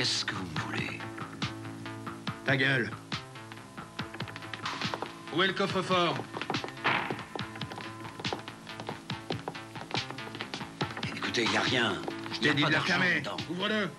Qu'est-ce que vous me voulez? Ta gueule. Où est le coffre-fort? Écoutez, il n'y a rien. Je t'ai dit de la fermer. Ouvre-le.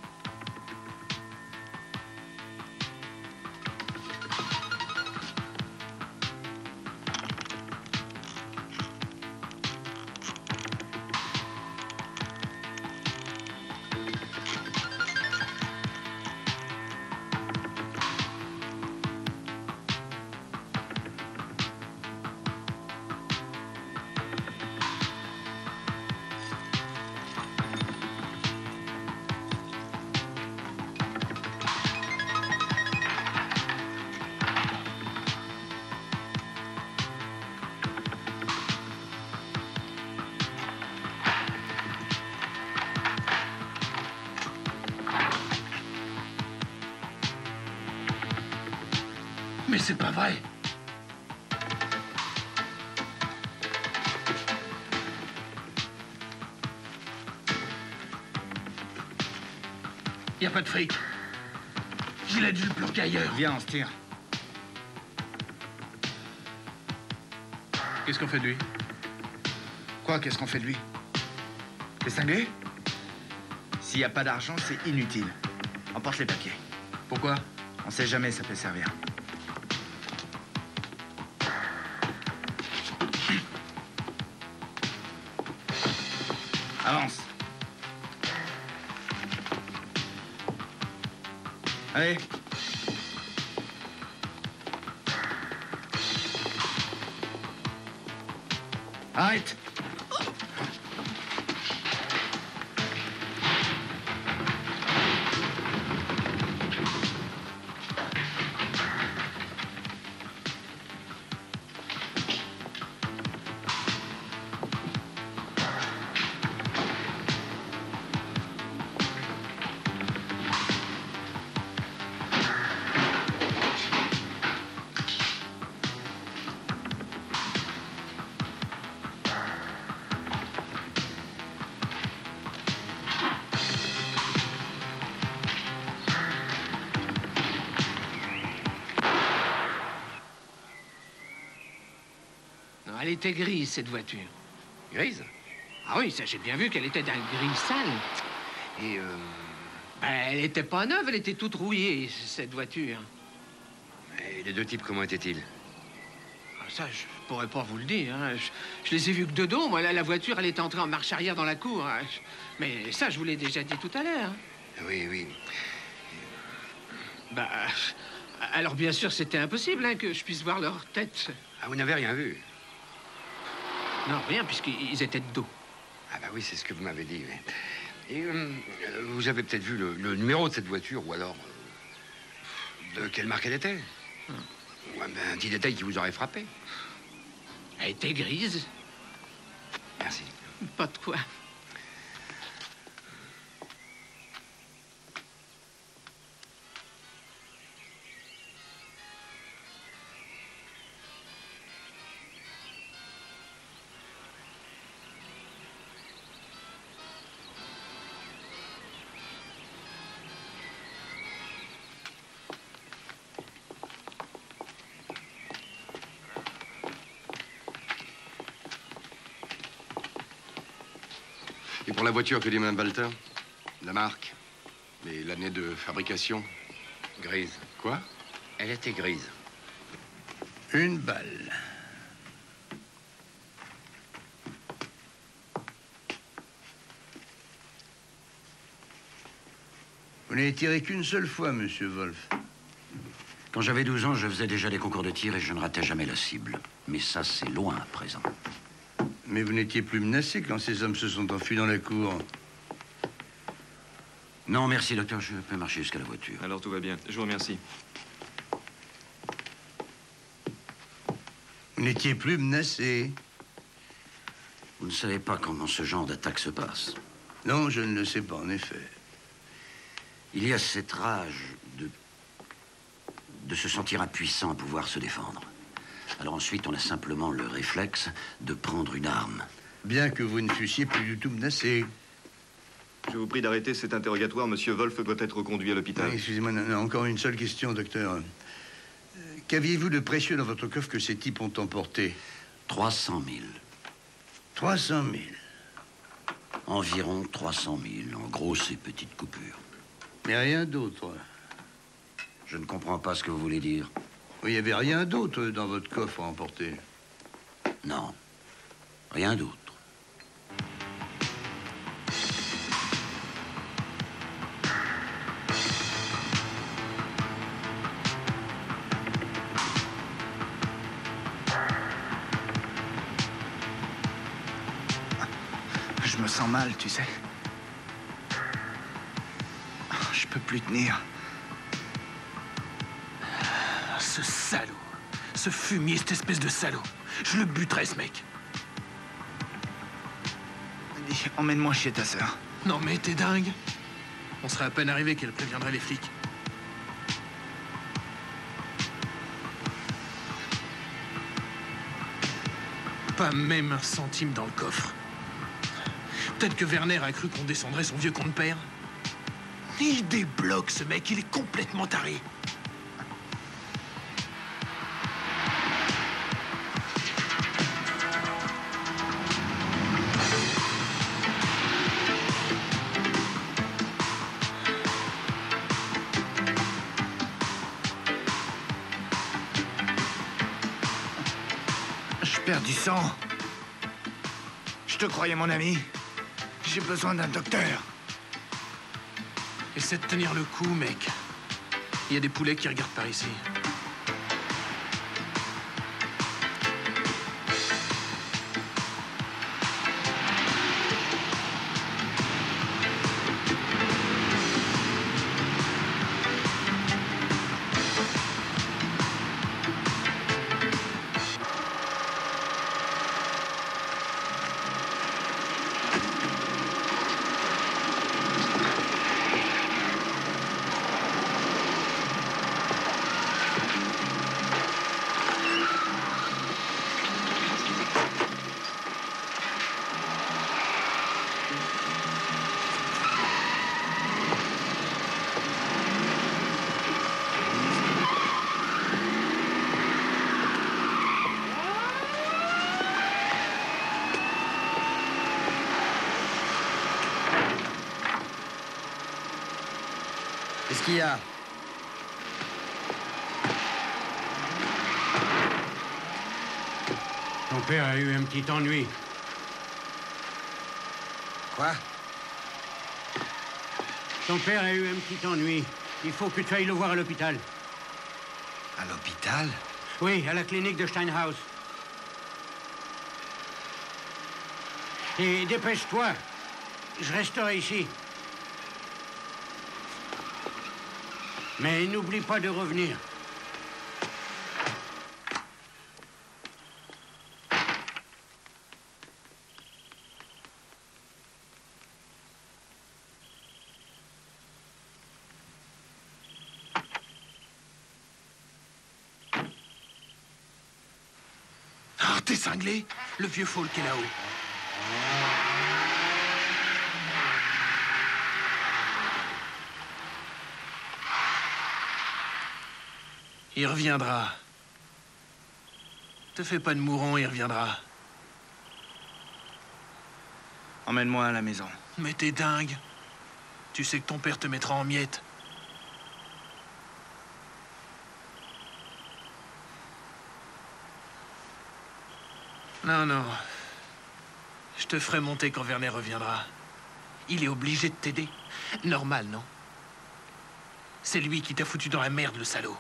Mais c'est pas vrai. Y a pas de fric. Il a dû le planquer ailleurs. Viens, on se tire. Qu'est-ce qu'on fait de lui? Quoi, qu'est-ce qu'on fait de lui? Les cinglés? S'il n'y a pas d'argent, c'est inutile. Emporte les papiers. Pourquoi? On sait jamais, ça peut servir. Avance. Allez. Arrête. Elle était grise, cette voiture. Grise? Ah oui, ça, j'ai bien vu qu'elle était d'un gris sale. Et, ben, elle était pas neuve, elle était toute rouillée, cette voiture. Et les deux types, comment étaient-ils? Ah, ça, je pourrais pas vous le dire. Hein. Je les ai vus que de dos. Moi, la voiture, elle est entrée en marche arrière dans la cour. Hein. Mais ça, je vous l'ai déjà dit tout à l'heure. Hein. Oui, oui. Bah, alors, bien sûr, c'était impossible hein, que je puisse voir leur tête. Ah, vous n'avez rien vu? Non, rien, puisqu'ils étaient de dos. Ah bah oui, c'est ce que vous m'avez dit. Oui. Et vous avez peut-être vu le numéro de cette voiture, ou alors... de quelle marque elle était? Ouais, ben, un petit détail qui vous aurait frappé. Elle était grise. Merci. Pas de quoi. Et pour la voiture que dit Mme Baltin? La marque? Et l'année de fabrication? Grise. Quoi? Elle était grise. Une balle. Vous n'avez tiré qu'une seule fois, Monsieur Wolf. Quand j'avais 12 ans, je faisais déjà des concours de tir et je ne ratais jamais la cible. Mais ça, c'est loin à présent. Mais vous n'étiez plus menacé quand ces hommes se sont enfuis dans la cour. Non, merci, docteur. Je peux marcher jusqu'à la voiture. Alors, tout va bien. Je vous remercie. Vous n'étiez plus menacé. Vous ne savez pas comment ce genre d'attaque se passe. Non, je ne le sais pas, en effet. Il y a cette rage de se sentir impuissant à pouvoir se défendre. Alors ensuite, on a simplement le réflexe de prendre une arme. Bien que vous ne fussiez plus du tout menacé. Je vous prie d'arrêter cet interrogatoire. Monsieur Wolf doit être conduit à l'hôpital. Oui, excusez-moi, encore une seule question, docteur. Qu'aviez-vous de précieux dans votre coffre que ces types ont emporté? 300 000. 300 000. Environ 300 000, en grosses et petites coupures. Mais rien d'autre. Je ne comprends pas ce que vous voulez dire. Il n'y avait rien d'autre dans votre coffre à emporter. Non, rien d'autre. Je me sens mal, tu sais. Je peux plus tenir. Ce salaud. Ce fumier, cette espèce de salaud. Je le buterai, ce mec. Dis, emmène-moi chez ta sœur. Non mais t'es dingue. On serait à peine arrivé qu'elle préviendrait les flics. Pas même un centime dans le coffre. Peut-être que Werner a cru qu'on descendrait son vieux compte père. Il débloque, ce mec, il est complètement taré. Je perds du sang. Je te croyais mon ami. J'ai besoin d'un docteur. Essaie de tenir le coup, mec. Il y a des poulets qui regardent par ici. Qu'est-ce qu'il y a? Ton père a eu un petit ennui. Quoi? Ton père a eu un petit ennui. Il faut que tu ailles le voir à l'hôpital. À l'hôpital? Oui, à la clinique de Steinhaus. Et dépêche-toi. Je resterai ici. Mais n'oublie pas de revenir. Ah, t'es cinglé? Le vieux folk est là-haut. Il reviendra. Te fais pas de mourant, il reviendra. Emmène-moi à la maison. Mais t'es dingue. Tu sais que ton père te mettra en miettes. Non, non. Je te ferai monter quand Werner reviendra. Il est obligé de t'aider. Normal, non? C'est lui qui t'a foutu dans la merde, le salaud.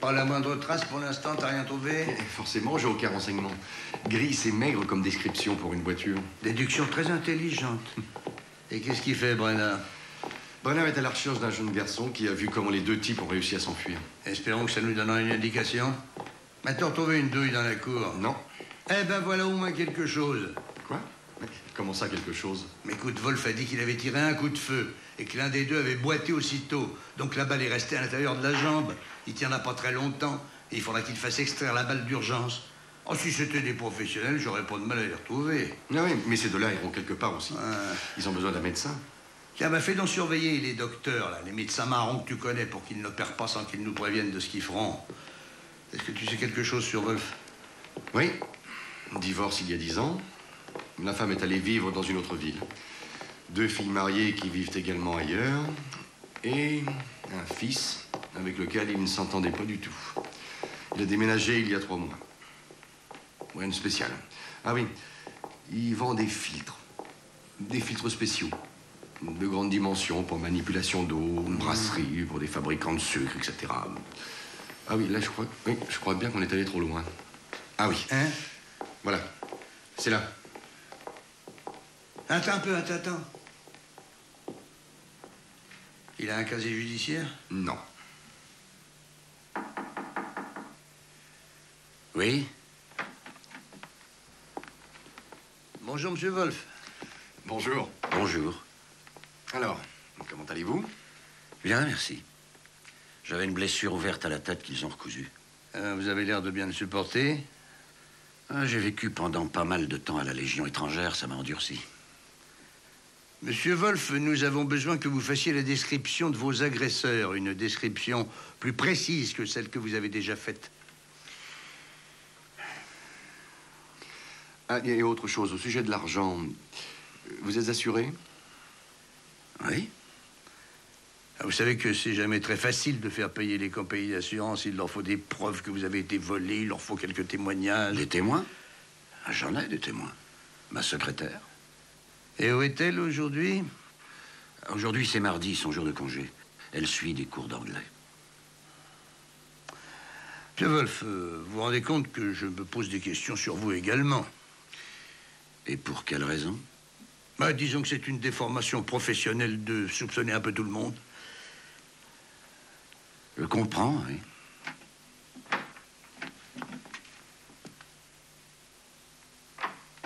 Pas la moindre trace pour l'instant, t'as rien trouvé? Forcément, j'ai aucun renseignement. Gris, c'est maigre comme description pour une voiture. Déduction très intelligente. Et qu'est-ce qu'il fait, Brenner? Brenner est à la recherche d'un jeune garçon qui a vu comment les deux types ont réussi à s'enfuir. Espérons que ça nous donnera une indication. As-tu retrouvé une douille dans la cour? Non. Eh ben voilà au moins quelque chose. Quoi? Mais comment ça, quelque chose? Mais écoute, Wolf a dit qu'il avait tiré un coup de feu et que l'un des deux avait boité aussitôt. Donc la balle est restée à l'intérieur de la jambe. Il tiendra pas très longtemps et il faudra qu'il fasse extraire la balle d'urgence. Oh, si c'était des professionnels, j'aurais pas de mal à les retrouver. Ah oui, mais ces deux-là iront quelque part aussi. Ils ont besoin d'un médecin. Tiens, bah fais donc surveiller les docteurs, là, les médecins marrons que tu connais pour qu'ils n'opèrent pas sans qu'ils nous préviennent de ce qu'ils feront. Est-ce que tu sais quelque chose sur Wolf? Oui. Divorce il y a 10 ans. La femme est allée vivre dans une autre ville. 2 filles mariées qui vivent également ailleurs. Et un fils avec lequel il ne s'entendait pas du tout. Il a déménagé il y a 3 mois. Rien de spécial. Ah oui, il vend des filtres. Des filtres spéciaux. De grandes dimensions pour manipulation d'eau, brasserie, pour des fabricants de sucre, etc. Ah oui, là, je crois bien qu'on est allé trop loin. Ah oui. Hein? Voilà. C'est là. Attends un peu, attends. Il a un casier judiciaire? Non. Oui? Bonjour, monsieur Wolf. Bonjour. Bonjour. Alors, comment allez-vous? Bien, merci. J'avais une blessure ouverte à la tête qu'ils ont recousue. Vous avez l'air de bien le supporter. J'ai vécu pendant pas mal de temps à la Légion étrangère, ça m'a endurci. Monsieur Wolf, nous avons besoin que vous fassiez la description de vos agresseurs, une description plus précise que celle que vous avez déjà faite. Ah, et autre chose, au sujet de l'argent, vous êtes assuré? Oui. Vous savez que c'est jamais très facile de faire payer les compagnies d'assurance. Il leur faut des preuves que vous avez été volé, il leur faut quelques témoignages. Des témoins? J'en ai des témoins. Ma secrétaire. Et où est-elle aujourd'hui? Aujourd'hui, c'est mardi, son jour de congé. Elle suit des cours d'anglais. Monsieur Wolf, vous vous rendez compte que je me pose des questions sur vous également? Et pour quelle raison? Disons que c'est une déformation professionnelle de soupçonner un peu tout le monde. Je comprends, oui.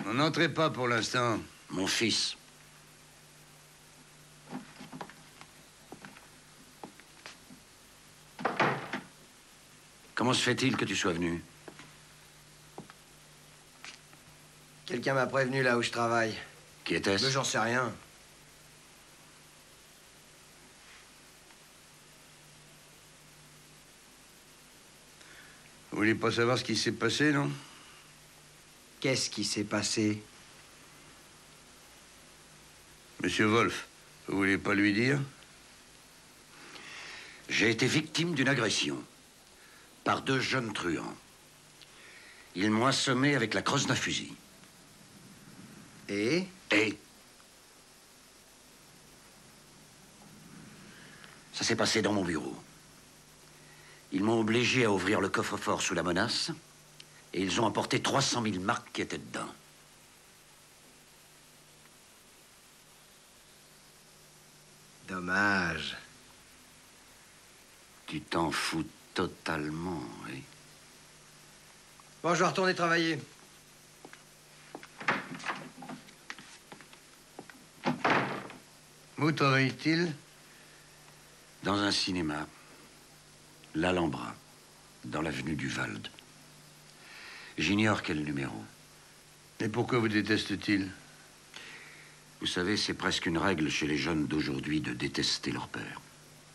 N'entrez pas pour l'instant. Mon fils. Comment se fait-il que tu sois venu? Quelqu'un m'a prévenu là où je travaille. Qui était-ce? Mais j'en sais rien. Vous voulez pas savoir ce qui s'est passé, non? Qu'est-ce qui s'est passé? Monsieur Wolf, vous voulez pas lui dire? J'ai été victime d'une agression par 2 jeunes truands. Ils m'ont assommé avec la crosse d'un fusil. Et? Ça s'est passé dans mon bureau. Ils m'ont obligé à ouvrir le coffre-fort sous la menace et ils ont emporté 300 000 marques qui étaient dedans. Dommage. Tu t'en fous totalement, oui. Bon, je vais retourner travailler. Où travaille-t-il? Dans un cinéma, l'Alhambra, dans l'avenue du Wald. J'ignore quel numéro. Et pourquoi vous déteste-t-il? Vous savez, c'est presque une règle chez les jeunes d'aujourd'hui de détester leur père.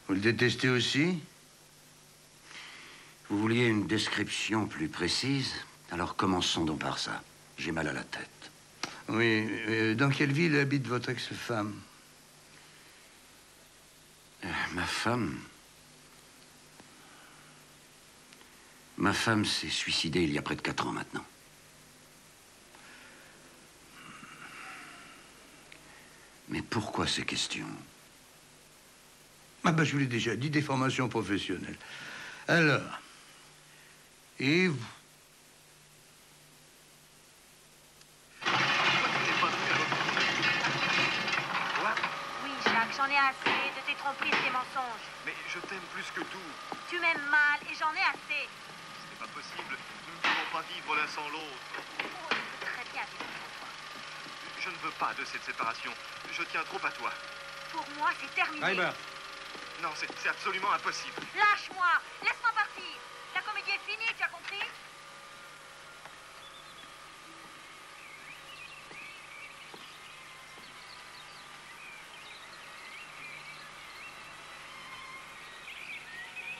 Vous le détestez aussi? Vous vouliez une description plus précise? Alors commençons donc par ça. J'ai mal à la tête. Oui. Dans quelle ville habite votre ex-femme? Ma femme... Ma femme s'est suicidée il y a près de 4 ans maintenant. Mais pourquoi ces questions? Je vous l'ai déjà dit, déformation professionnelle. Alors, et vous? Oui, Jacques, j'en ai assez de tes tromperies et de tes mensonges. Mais je t'aime plus que tout. Tu m'aimes mal et j'en ai assez. Ce n'est pas possible. Nous ne pouvons pas vivre l'un sans l'autre. Oh, je peux très bien vivre sans toi. Je ne veux pas de cette séparation. Je tiens trop à toi. Pour moi, c'est terminé. Ryber, Non, c'est absolument impossible. Lâche-moi. Laisse-moi partir. La comédie est finie, tu as compris?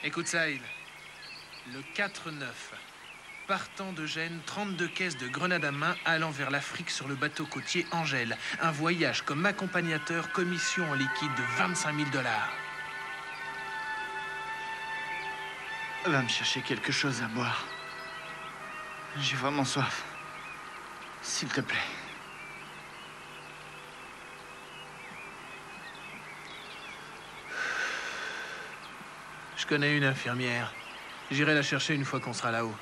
Écoute ça, Hill. Le 4-9. Partant de Gênes, 32 caisses de grenades à main allant vers l'Afrique sur le bateau côtier Angèle. Un voyage comme accompagnateur, commission en liquide de 25 000 $. Va me chercher quelque chose à boire. J'ai vraiment soif. S'il te plaît. Je connais une infirmière. J'irai la chercher une fois qu'on sera là-haut.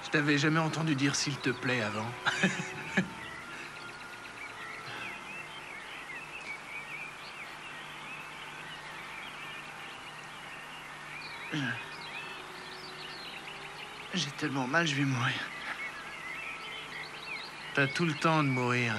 Je t'avais jamais entendu dire s'il te plaît avant. J'ai tellement mal, je vais mourir. T'as tout le temps de mourir.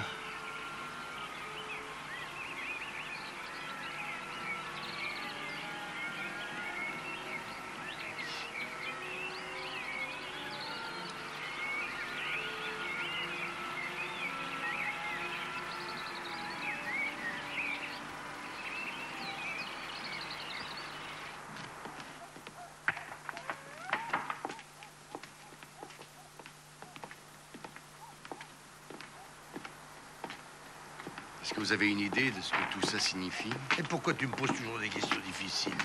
Est-ce que vous avez une idée de ce que tout ça signifie? Et pourquoi tu me poses toujours des questions difficiles?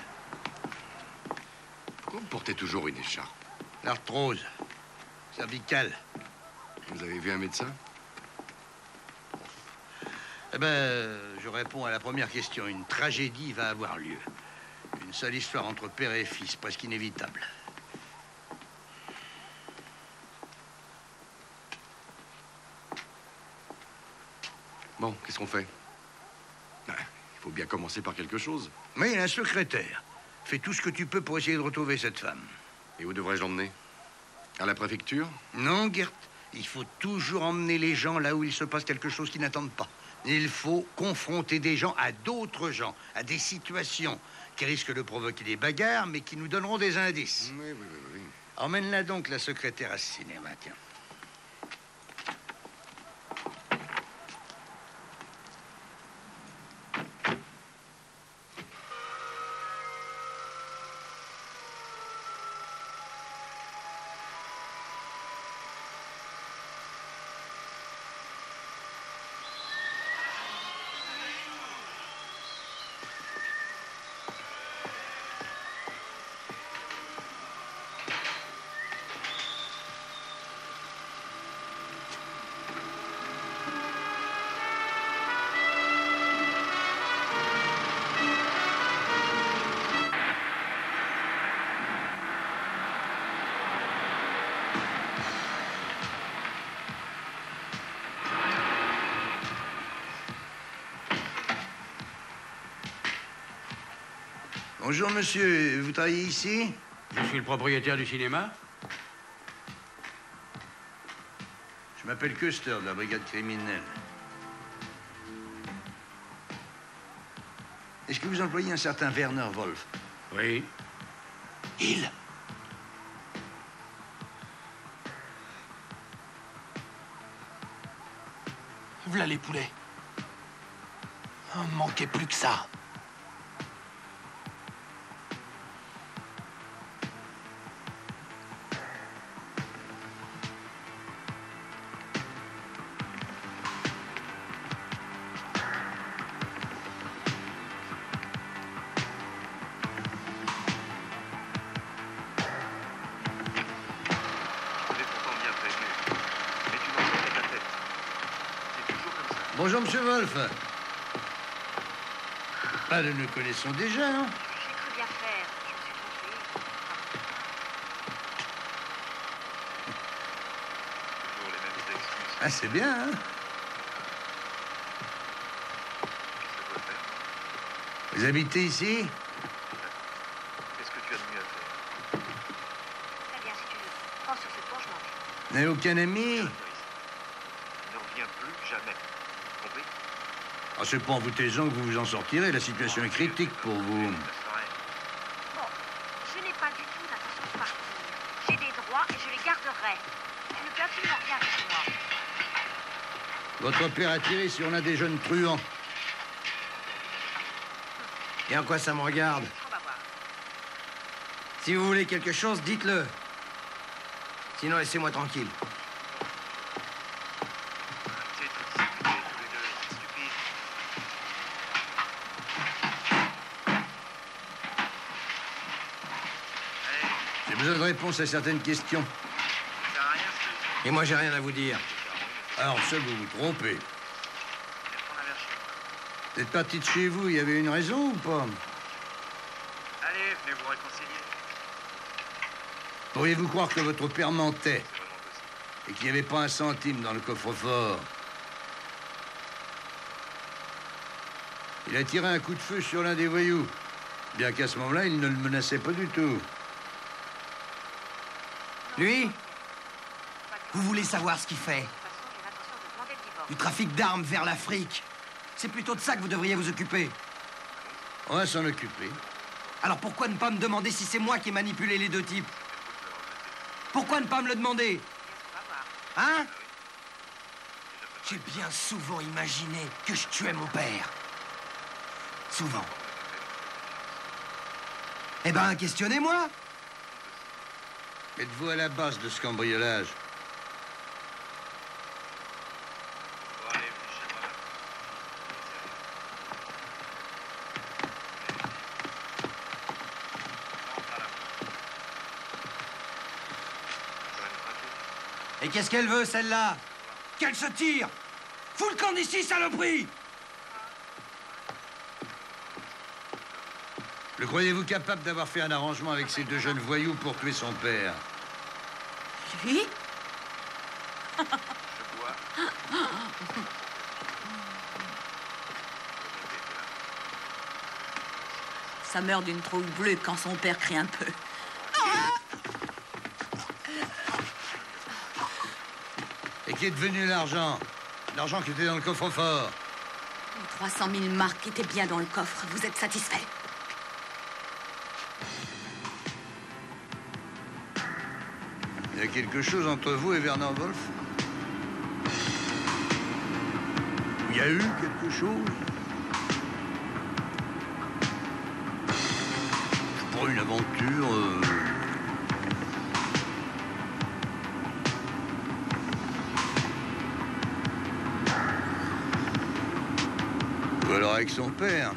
Pourquoi vous portez toujours une écharpe? L'arthrose. Cervicale. Vous avez vu un médecin? Eh ben, je réponds à la première question. Une tragédie va avoir lieu. Une sale histoire entre père et fils, presque inévitable. Bon, qu'est-ce qu'on fait? Il faut bien commencer par quelque chose. Mais un secrétaire. Fais tout ce que tu peux pour essayer de retrouver cette femme. Et où devrais-je l'emmener? À la préfecture? Non, Gert. Il faut toujours emmener les gens là où il se passe quelque chose qu'ils n'attendent pas. Il faut confronter des gens à d'autres gens, à des situations qui risquent de provoquer des bagarres, mais qui nous donneront des indices. Oui. Emmène-la donc, la secrétaire, à ce cinéma, tiens. Bonjour, monsieur. Vous travaillez ici? Je suis le propriétaire du cinéma. Je m'appelle Custer, de la brigade criminelle. Est-ce que vous employez un certain Werner Wolf? Oui. Hill. V'là les poulets. Manquait plus que ça. Bonjour, monsieur Wolf. Pas de nous connaissons déjà, hein? J'ai cru bien faire. Je me suis trompée. Ah, c'est bien, hein? Vous habitez ici? Qu'est-ce que tu as de mieux à faire? Très bien, si tu veux. Prends sur ce tour, je m'en vais. Vous n'avez aucun ami? Ne reviens plus jamais. Compris? Ah, c'est pas en vous taisant que vous vous en sortirez. La situation est critique pour vous. Bon, je n'ai pas du tout l'intention de partir. J'ai des droits et je les garderai. Tu ne peux absolument rien faire chez moi. Votre père a tiré sur l'un des jeunes truands. Et en quoi ça me regarde? On va voir. Si vous voulez quelque chose, dites-le. Sinon, laissez-moi tranquille. Arrêtez de vous disputer tous les deux, c'est stupide. Allez, J'ai besoin de réponses à certaines questions. ça sert à rien, c'est... Et moi, j'ai rien à vous dire. Alors, ça, vous vous trompez. Viens prendre un verre chez moi. Vous êtes parti de chez vous, il y avait une raison ou pas? Allez, venez vous réconcilier. Pourriez-vous croire que votre père mentait C'est vraiment possible. et qu'il n'y avait pas un centime dans le coffre-fort? Il a tiré un coup de feu sur l'un des voyous, bien qu'à ce moment-là, il ne le menaçait pas du tout. Lui? Vous voulez savoir ce qu'il fait? De toute façon, j'ai l'intention de demander le divorce. Du trafic d'armes vers l'Afrique. C'est plutôt de ça que vous devriez vous occuper. On va s'en occuper. Alors pourquoi ne pas me demander si c'est moi qui ai manipulé les deux types? Pourquoi ne pas me le demander? Hein? J'ai bien souvent imaginé que je tuais mon père. Souvent. Eh ben, questionnez-moi. Êtes-vous à la base de ce cambriolage? Bon, allez, venez chez moi. Non, pas là. Tu vas nous rater. Et qu'est-ce qu'elle veut, celle-là? Qu'elle se tire! Fous le camp d'ici, saloperie! Le croyez-vous capable d'avoir fait un arrangement avec ces deux jeunes voyous pour tuer son père? Lui? Je bois. Ça meurt d'une trouille bleue quand son père crie un peu. Et qui est devenu l'argent? L'argent qui était dans le coffre-fort? Les 300 000 marques étaient bien dans le coffre. Vous êtes satisfait? Il y a quelque chose entre vous et Werner Wolf? Il y a eu quelque chose? C'est pas une aventure... Ou alors avec son père.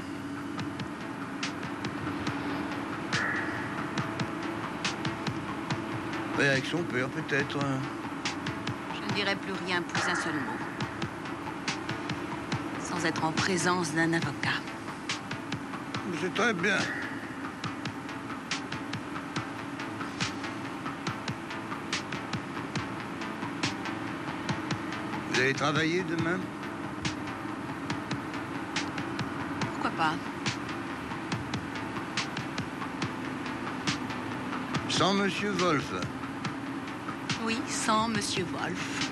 Oui, avec son père, peut-être. Je ne dirai plus rien, plus un seul mot. Sans être en présence d'un avocat. C'est très bien. Vous allez travailler demain? Pourquoi pas? Sans Monsieur Wolf. Oui, sans Monsieur Wolf.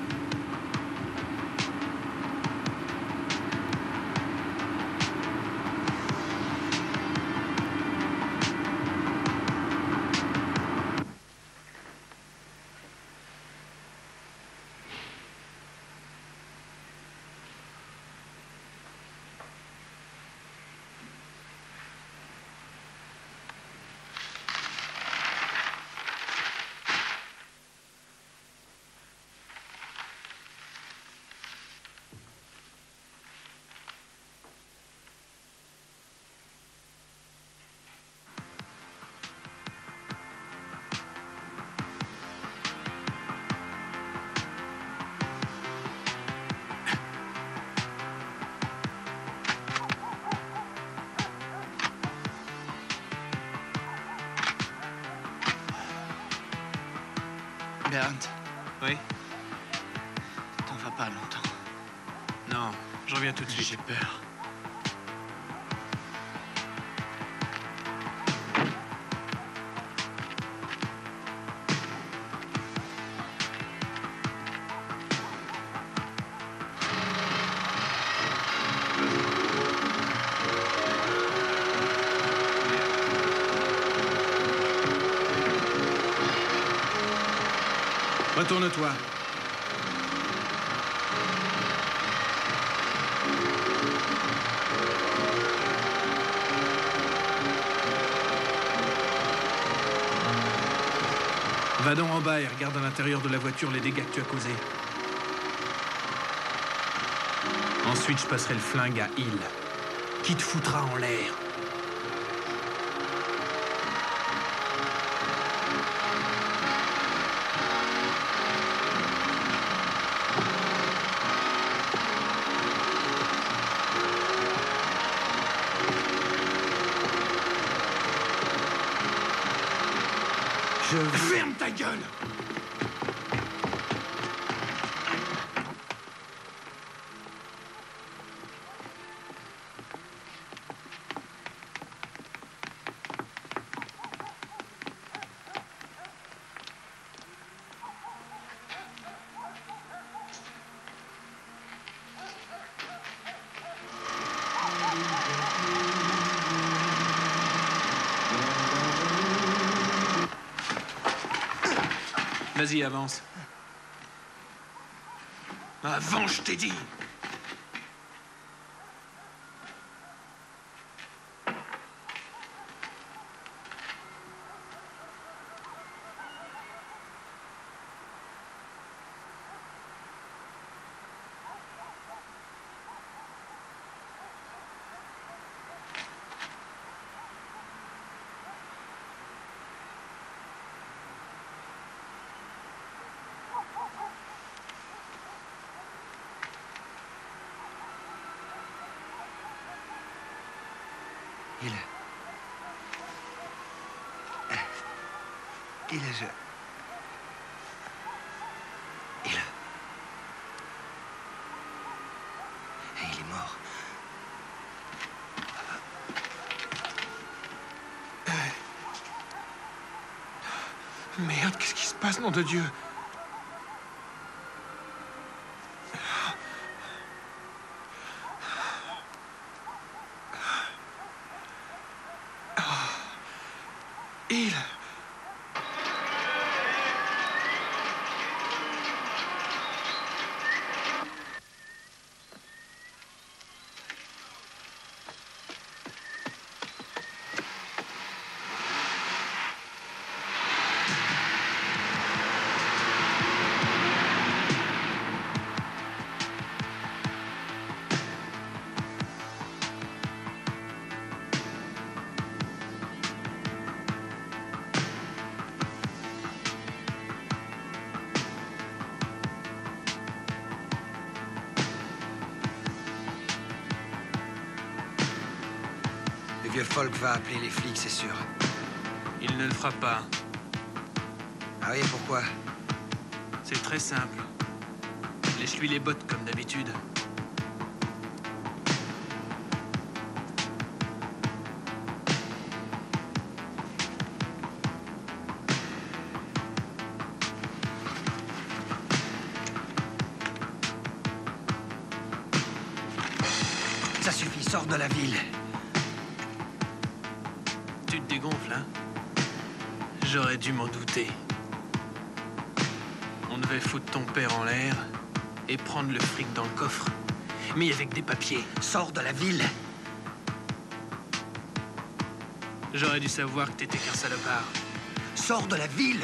Bernd. Oui? T'en vas pas longtemps. Non, je reviens tout de suite. J'ai peur. Retourne-toi. Va donc en bas et regarde à l'intérieur de la voiture les dégâts que tu as causés. Ensuite, je passerai le flingue à Hill, qui te foutra en l'air. Ferme ta gueule! Vas-y, avance. Avance, je t'ai dit. Il est mort. Merde, qu'est-ce qui se passe, nom de Dieu? Hill. Le vieux Folk va appeler les flics, c'est sûr. Il ne le fera pas. Ah oui, pourquoi? C'est très simple. Lèche-lui les bottes comme d'habitude. Ça suffit, sors de la ville. Tu te dégonfles, hein? J'aurais dû m'en douter. On devait foutre ton père en l'air et prendre le fric dans le coffre. Mais avec des papiers. Sors de la ville. J'aurais dû savoir que t'étais qu'un salopard. Sors de la ville.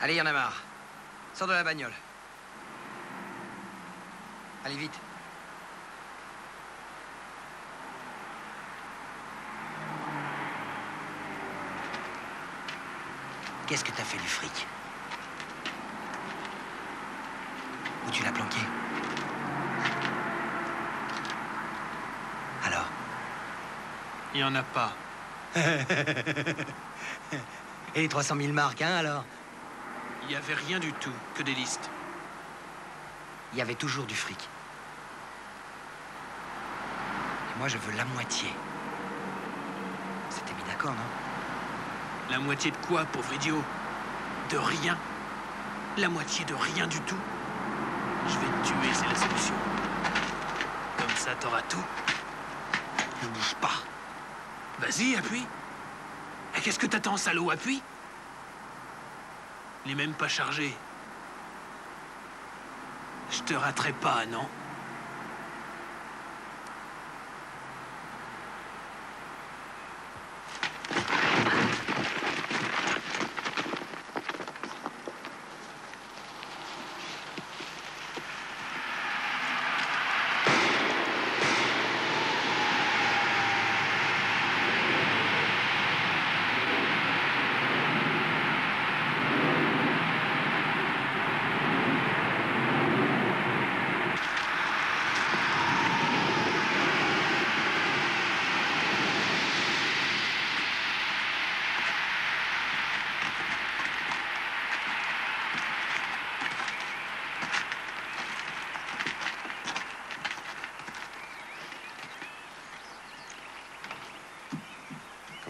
Allez, y en a marre. Sors de la bagnole. Allez, vite. Qu'est-ce que t'as fait du fric? tu l'as planqué? Alors? Il n'y en a pas. Et les 300 000 marques, hein, alors? Il n'y avait rien du tout, que des listes. Il y avait toujours du fric. Et moi, je veux la moitié. C'était mis d'accord, non? La moitié de quoi, pauvre idiot? De rien. La moitié de rien du tout. Je vais te tuer, c'est la solution. Comme ça, t'auras tout. Ne bouge pas. Vas-y, appuie. Et qu'est-ce que t'attends, salaud? Appuie. Il est même pas chargé. Je te raterai pas, non?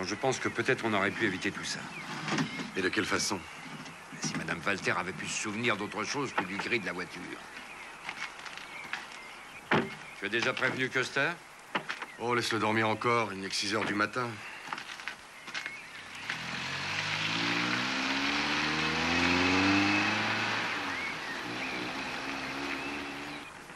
Je pense que peut-être on aurait pu éviter tout ça. Et de quelle façon? Si Madame Walter avait pu se souvenir d'autre chose que du gris de la voiture. Tu as déjà prévenu Custer? Oh, laisse-le dormir encore. Il n'est que 6 heures du matin.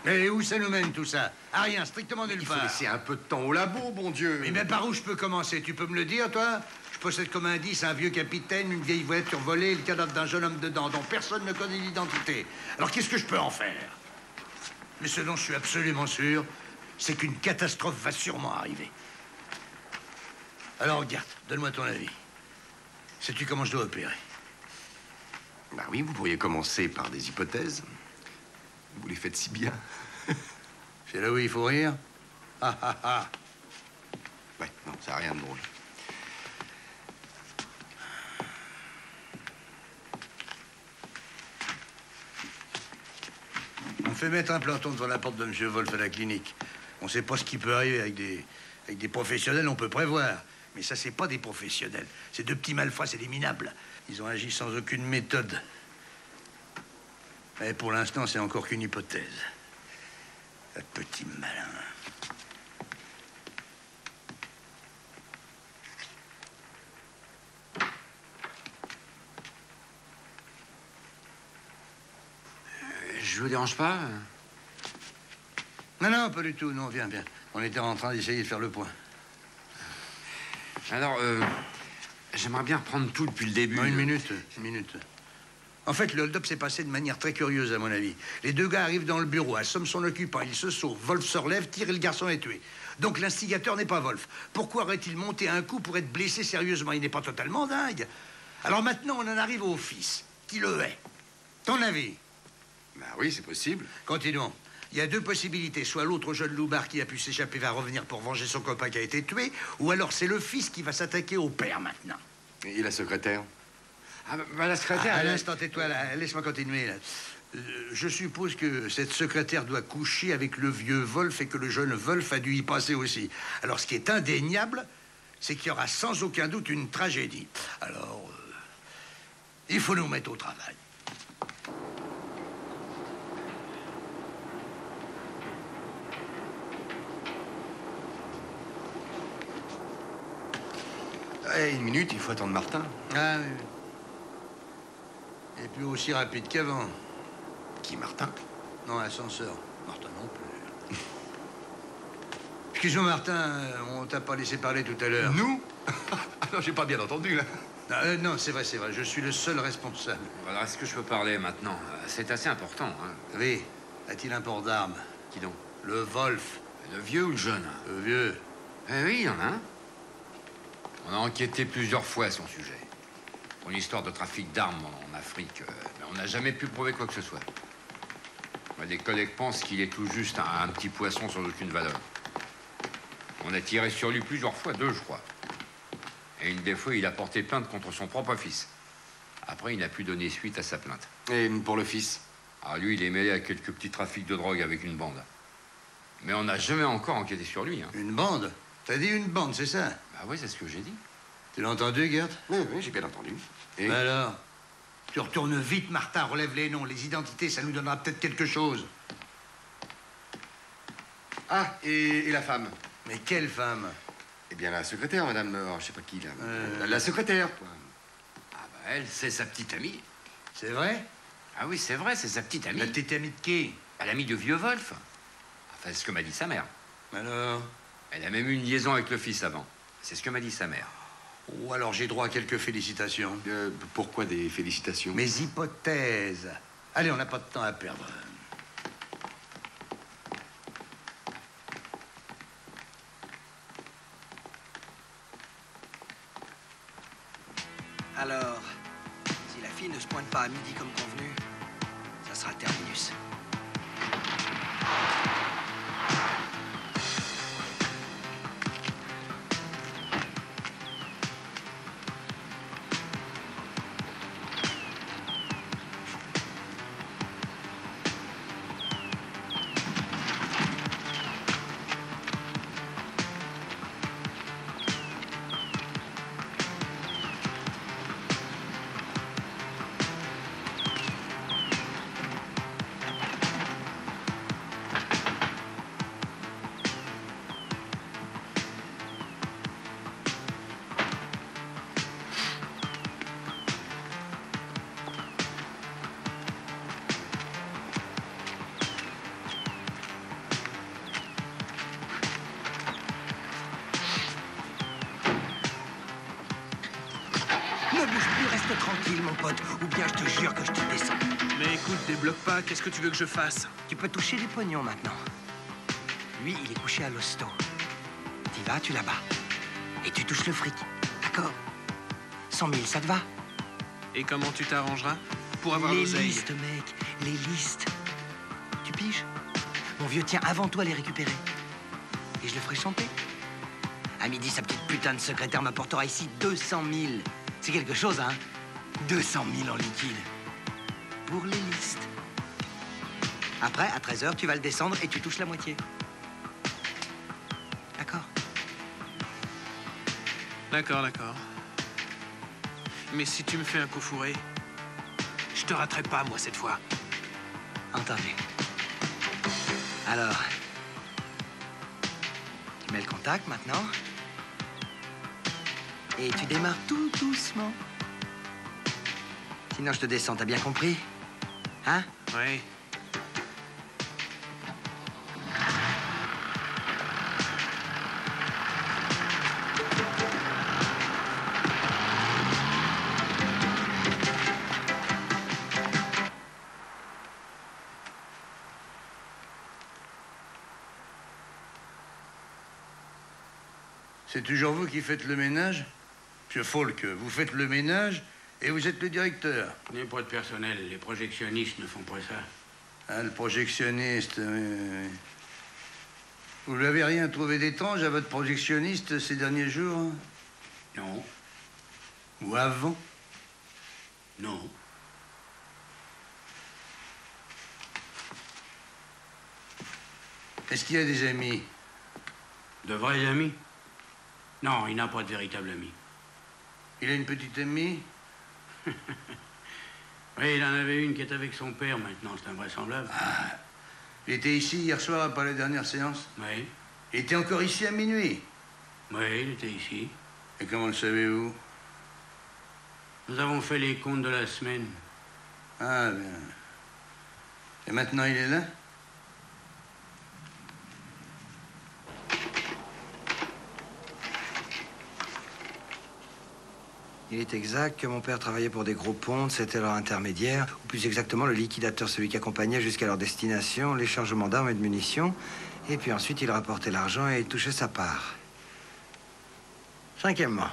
Mais où ça nous mène, tout ça? À rien, strictement nulle part. Il faut laisser un peu de temps au labo, bon Dieu. Mais par où je peux commencer? Tu peux me le dire, toi? Je possède comme indice un vieux capitaine, une vieille voiture volée et le cadavre d'un jeune homme dedans, dont personne ne connaît l'identité. Alors qu'est-ce que je peux en faire? Mais ce dont je suis absolument sûr, c'est qu'une catastrophe va sûrement arriver. Alors regarde, donne-moi ton avis. Sais-tu comment je dois opérer? Bah oui, vous pourriez commencer par des hypothèses. Vous les faites si bien. C'est là où il faut rire? Ah ah ah. Ouais, non, ça n'a rien de drôle. On fait mettre un planton devant la porte de M. Wolf à la clinique. On sait pas ce qui peut arriver avec des professionnels, on peut prévoir. Mais ça, c'est pas des professionnels. C'est deux petits malfrats, c'est des minables. Ils ont agi sans aucune méthode. Mais pour l'instant, c'est encore qu'une hypothèse. Un petit malin. Je vous dérange pas? Non, non, pas du tout. Non, viens, viens. On était en train d'essayer de faire le point. Alors, j'aimerais bien reprendre tout depuis le début. Non, une minute. En fait, le hold-up s'est passé de manière très curieuse, à mon avis. Les deux gars arrivent dans le bureau, assomment son occupant, ils se sauvent. Wolf se relève, tire et le garçon est tué. Donc l'instigateur n'est pas Wolf. Pourquoi aurait-il monté un coup pour être blessé sérieusement? Il n'est pas totalement dingue. Alors maintenant, on en arrive au fils, qui le hait. Ton avis? Bah oui, c'est possible. Continuons. Il y a deux possibilités. Soit l'autre jeune loupard qui a pu s'échapper va revenir pour venger son copain qui a été tué, ou alors c'est le fils qui va s'attaquer au père maintenant. Et la secrétaire? Ah, bah, la secrétaire... À l'instant, tais-toi, là. Laisse-moi continuer, là. Je suppose que cette secrétaire doit coucher avec le vieux Wolf et que le jeune Wolf a dû y passer aussi. Alors, ce qui est indéniable, c'est qu'il y aura sans aucun doute une tragédie. Alors, il faut nous mettre au travail. Eh, une minute, il faut attendre Martin. Ah oui. Et puis aussi rapide qu'avant. Qui, Martin? Non, l'ascenseur. Martin non plus. Excuse-moi, Martin, on t'a pas laissé parler tout à l'heure. Nous? Alors, j'ai pas bien entendu, là. Non, c'est vrai, je suis le seul responsable. Alors, est-ce que je peux parler maintenant? C'est assez important, hein. Oui. A-t-il un port d'armes? Qui donc? Le Wolf. Le vieux ou le jeune? Le vieux. Eh oui, il y en a un. On a enquêté plusieurs fois à son sujet. Pour une histoire de trafic d'armes en Afrique, mais on n'a jamais pu prouver quoi que ce soit. Les collègues pensent qu'il est tout juste un petit poisson sans aucune valeur. On a tiré sur lui plusieurs fois, 2, je crois. Et une des fois, il a porté plainte contre son propre fils. Après, il n'a plus donné suite à sa plainte. Et pour le fils? Ah, lui, il est mêlé à quelques petits trafics de drogue avec une bande. Mais on n'a jamais encore enquêté sur lui. Hein. Une bande? T'as dit une bande, c'est ça? Bah oui, c'est ce que j'ai dit. Tu l'as entendu, Gert? Oui, j'ai bien entendu. Et alors? Tu retournes vite, Martin, relève les noms. Les identités, ça nous donnera peut-être quelque chose. Ah, et la femme? Mais quelle femme? Eh bien, la secrétaire, madame... je sais pas qui, là. La secrétaire, quoi. Ah bah elle, c'est sa petite amie. C'est vrai? Ah oui, c'est vrai, c'est sa petite amie. La petite amie de qui? L'amie de vieux Wolf. Enfin, c'est ce que m'a dit sa mère. Alors? Elle a même eu une liaison avec le fils avant. C'est ce que m'a dit sa mère. Ou alors j'ai droit à quelques félicitations. Pourquoi des félicitations? Mes hypothèses. Allez, on n'a pas de temps à perdre. Alors, si la fille ne se pointe pas à midi comme convenu, ça sera terminus. Ne bouge plus, reste tranquille, mon pote, ou bien je te jure que je te descends. Mais écoute, débloque pas, qu'est-ce que tu veux que je fasse? Tu peux toucher les pognons maintenant. Lui, il est couché à l'hosto. T'y vas, tu là-bas. Et tu touches le fric. D'accord? 100 000, ça te va? Et comment tu t'arrangeras pour avoir les l'oseille? listes, mec, les listes. Tu piges? Mon vieux tient avant toi à les récupérer. Et je le ferai chanter. À midi, sa petite putain de secrétaire m'apportera ici 200 000. C'est quelque chose, hein? 200 000 en liquide. Pour les listes. Après, à 13h, tu vas le descendre et tu touches la moitié. D'accord? D'accord, d'accord. Mais si tu me fais un coup fourré, je te raterai pas, moi, cette fois. Entendu. Alors, tu mets le contact maintenant. Et tu démarres tout doucement. Sinon, je te descends, t'as bien compris? Hein? Oui. C'est toujours vous qui faites le ménage? Monsieur Falk, vous faites le ménage et vous êtes le directeur. Mais pas de personnel, les projectionnistes ne font pas ça. Ah, le projectionniste, oui. Vous n'avez rien trouvé d'étrange à votre projectionniste ces derniers jours? Non. Ou avant? Non. Est-ce qu'il y a des amis? De vrais amis? Non, il n'a pas de véritable ami. Il a une petite amie? Oui, il en avait une qui est avec son père maintenant, c'est invraisemblable. Ah. Il était ici hier soir après la dernière séance? Oui. Il était encore ici à minuit? Oui, il était ici. Et comment le savez-vous? Nous avons fait les comptes de la semaine. Ah, bien. Et maintenant, il est là? Il est exact que mon père travaillait pour des gros pontes, c'était leur intermédiaire, ou plus exactement le liquidateur, celui qui accompagnait jusqu'à leur destination les chargements d'armes et de munitions, et puis ensuite il rapportait l'argent et il touchait sa part. Cinquièmement.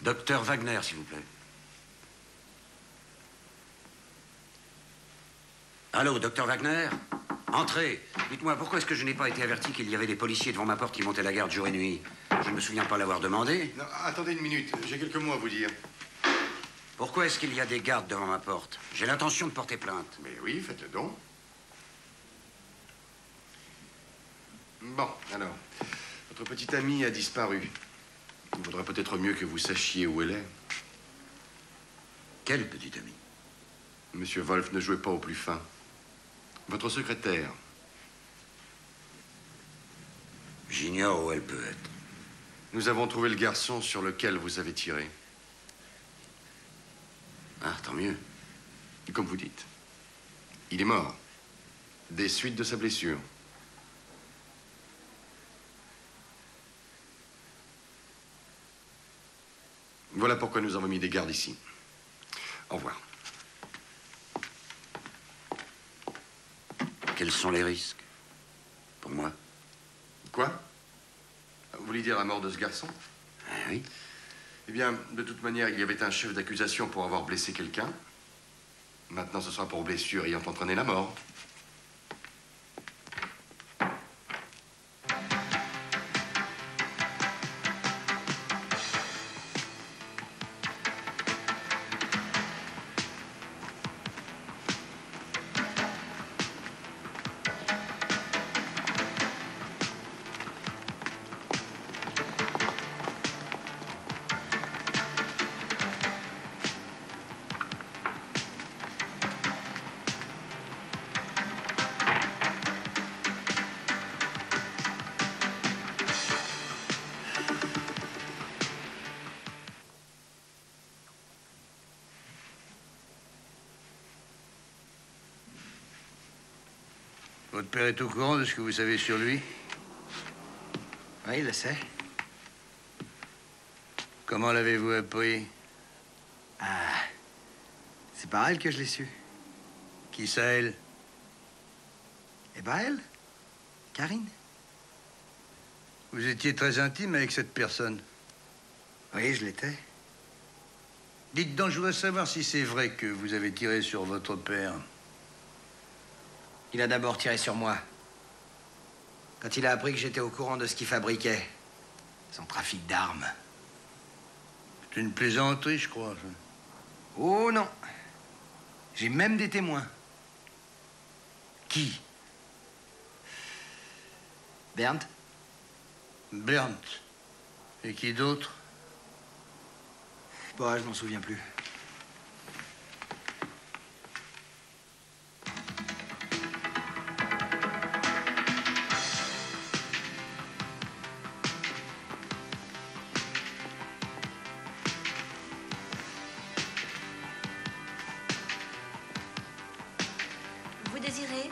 Docteur Wagner, s'il vous plaît. Allô, docteur Wagner? Entrez. Dites-moi, pourquoi est-ce que je n'ai pas été averti qu'il y avait des policiers devant ma porte qui montaient la garde jour et nuit? Je ne me souviens pas l'avoir demandé. Non, attendez une minute, j'ai quelques mots à vous dire. Pourquoi est-ce qu'il y a des gardes devant ma porte? J'ai l'intention de porter plainte. Mais oui, faites-le donc. Bon, alors, votre petite amie a disparu. Il vaudrait peut-être mieux que vous sachiez où elle est. Quelle petite amie? Monsieur Wolf ne jouait pas au plus fin. Votre secrétaire. J'ignore où elle peut être. Nous avons trouvé le garçon sur lequel vous avez tiré. Ah, tant mieux. Comme vous dites. Il est mort. Des suites de sa blessure. Voilà pourquoi nous avons mis des gardes ici. Au revoir. Quels sont les risques? Pour moi? Quoi? Vous voulez dire la mort de ce garçon? Oui. Eh bien, de toute manière, il y avait un chef d'accusation pour avoir blessé quelqu'un. Maintenant, ce sera pour blessure ayant entraîné la mort. Votre père est au courant de ce que vous savez sur lui? Oui, il le sait. Comment l'avez-vous appris? Ah, c'est par elle que je l'ai su. Qui ça, elle? Eh ben, elle, Karine. Vous étiez très intime avec cette personne? Oui, je l'étais. Dites donc, je voudrais savoir si c'est vrai que vous avez tiré sur votre père. Il a d'abord tiré sur moi. Quand il a appris que j'étais au courant de ce qu'il fabriquait. Son trafic d'armes. C'est une plaisanterie, je crois. Ça. Oh non. J'ai même des témoins. Qui? Bernd. Bernd. Et qui d'autre? Bah, je m'en souviens plus. Vous désirez?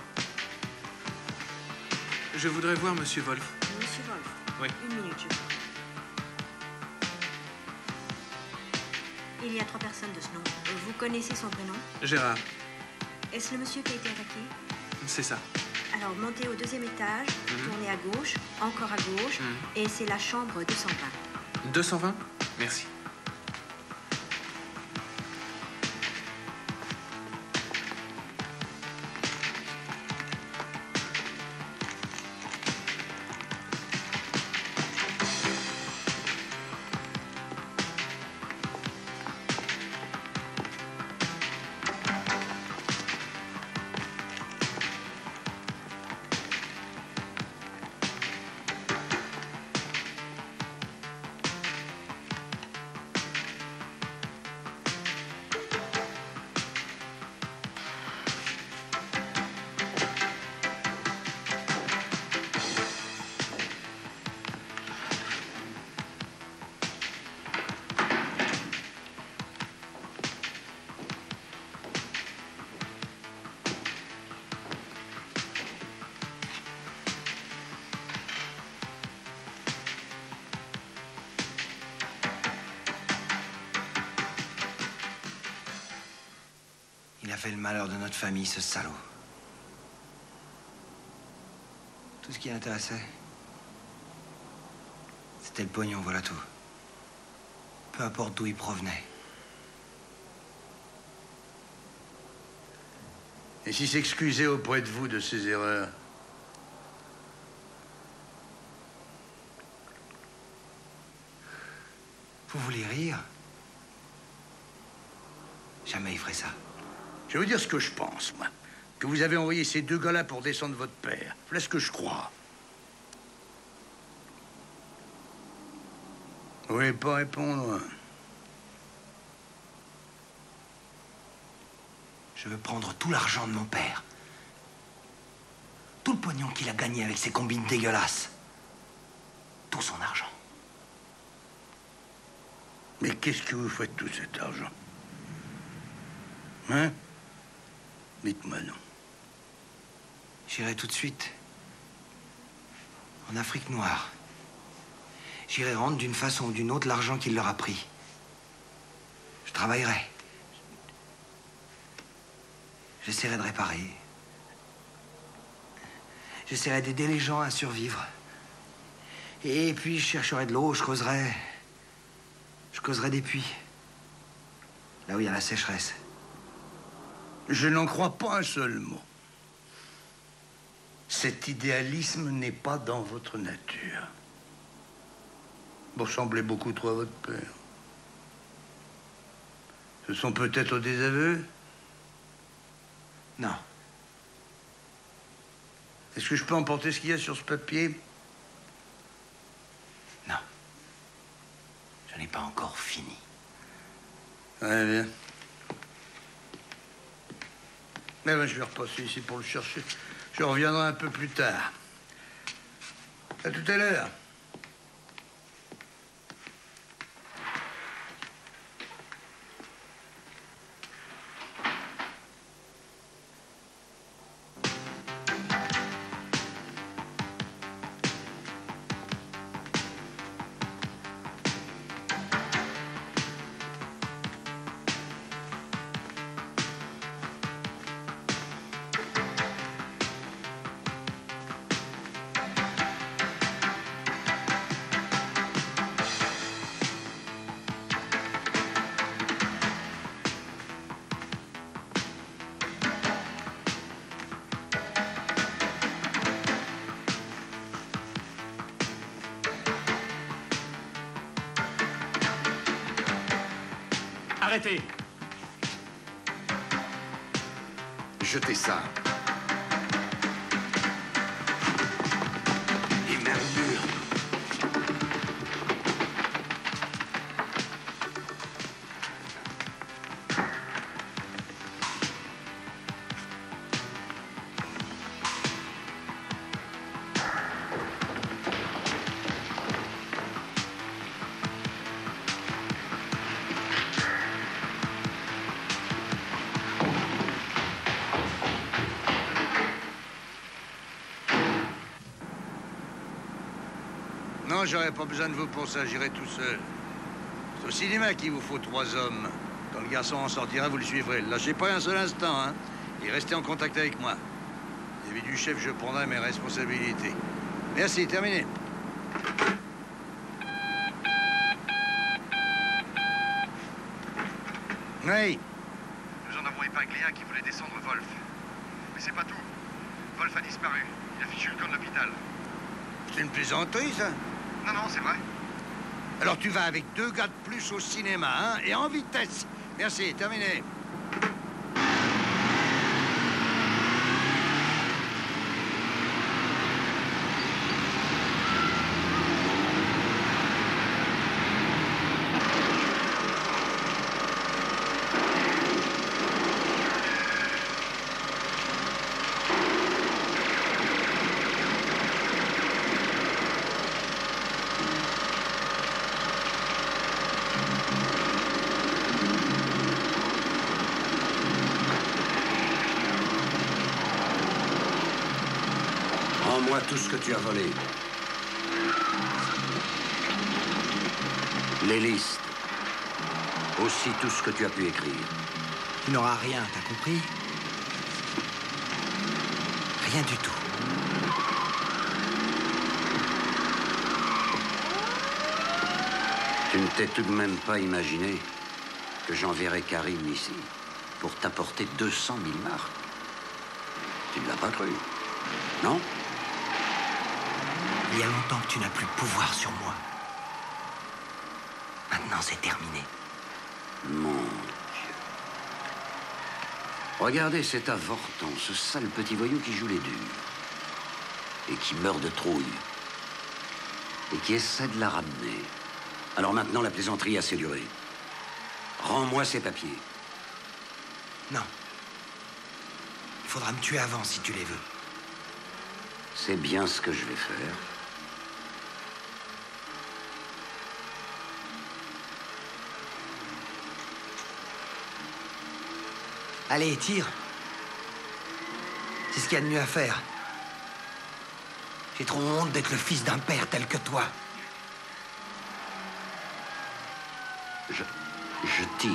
Je voudrais voir Monsieur Wolf. Monsieur Wolf. Oui. Une minute, je prie. Il y a 3 personnes de ce nom. Vous connaissez son prénom? Gérard. Est-ce le monsieur qui a été attaqué? C'est ça. Alors, montez au 2e étage, tournez à gauche, encore à gauche, et c'est la chambre 220. 220? Merci. Il a fait le malheur de notre famille, ce salaud. Tout ce qui l'intéressait, c'était le pognon, voilà tout. Peu importe d'où il provenait. Et s'il s'excusait auprès de vous de ses erreurs? Vous voulez rire? Jamais il ferait ça. Je vais vous dire ce que je pense, moi. Que vous avez envoyé ces deux gars-là pour descendre votre père. Voilà ce que je crois. Vous voulez pas répondre? Je veux prendre tout l'argent de mon père. Tout le pognon qu'il a gagné avec ses combines dégueulasses. Tout son argent. Mais qu'est-ce que vous faites de tout cet argent? Hein? Dites-moi non. J'irai tout de suite. En Afrique noire. J'irai rendre d'une façon ou d'une autre l'argent qu'il leur a pris. Je travaillerai. J'essaierai de réparer. J'essaierai d'aider les gens à survivre. Et puis je chercherai de l'eau, je creuserai des puits. Là où il y a la sécheresse. Je n'en crois pas un seul mot. Cet idéalisme n'est pas dans votre nature. Vous ressemblez beaucoup trop à votre père. Ce sont peut-être des aveux? Non. Est-ce que je peux emporter ce qu'il y a sur ce papier? Non. Je n'ai pas encore fini. Très bien. Mais ben, je vais repasser ici pour le chercher. Je reviendrai un peu plus tard. À tout à l'heure. Arrêtez! Jetez ça. Et murmure. Non, j'aurais pas besoin de vous pour ça, j'irai tout seul. C'est au cinéma qu'il vous faut 3 hommes. Quand le garçon en sortira, vous le suivrez. Lâchez pas un seul instant, hein. Et restez en contact avec moi. Vis-à-vis du chef, je prendrai mes responsabilités. Merci, terminé. Oui. Nous en avons épinglé un qui voulait descendre Wolf. Mais c'est pas tout. Wolf a disparu. Il a fichu le camp de l'hôpital. C'est une plaisanterie, ça? Non, non, c'est vrai. Alors tu vas avec 2 gars de plus au cinéma, hein? Et en vitesse. Merci, terminé. Rends-moi tout ce que tu as volé. Les listes. Aussi tout ce que tu as pu écrire. Tu n'auras rien, t'as compris? Rien du tout. Tu ne t'es tout de même pas imaginé que j'enverrais Karim ici pour t'apporter 200 000 marques. Tu ne l'as pas cru, non? Il y a longtemps que tu n'as plus de pouvoir sur moi. Maintenant, c'est terminé. Mon Dieu. Regardez cet avorton, ce sale petit voyou qui joue les durs. Et qui meurt de trouille. Et qui essaie de la ramener. Alors maintenant, la plaisanterie a assez duré. Rends-moi ces papiers. Non. Il faudra me tuer avant si tu les veux. C'est bien ce que je vais faire. Allez, tire. C'est ce qu'il y a de mieux à faire. J'ai trop honte d'être le fils d'un père tel que toi. Je tire.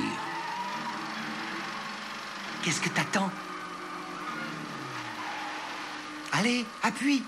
Qu'est-ce que t'attends? Allez, appuie.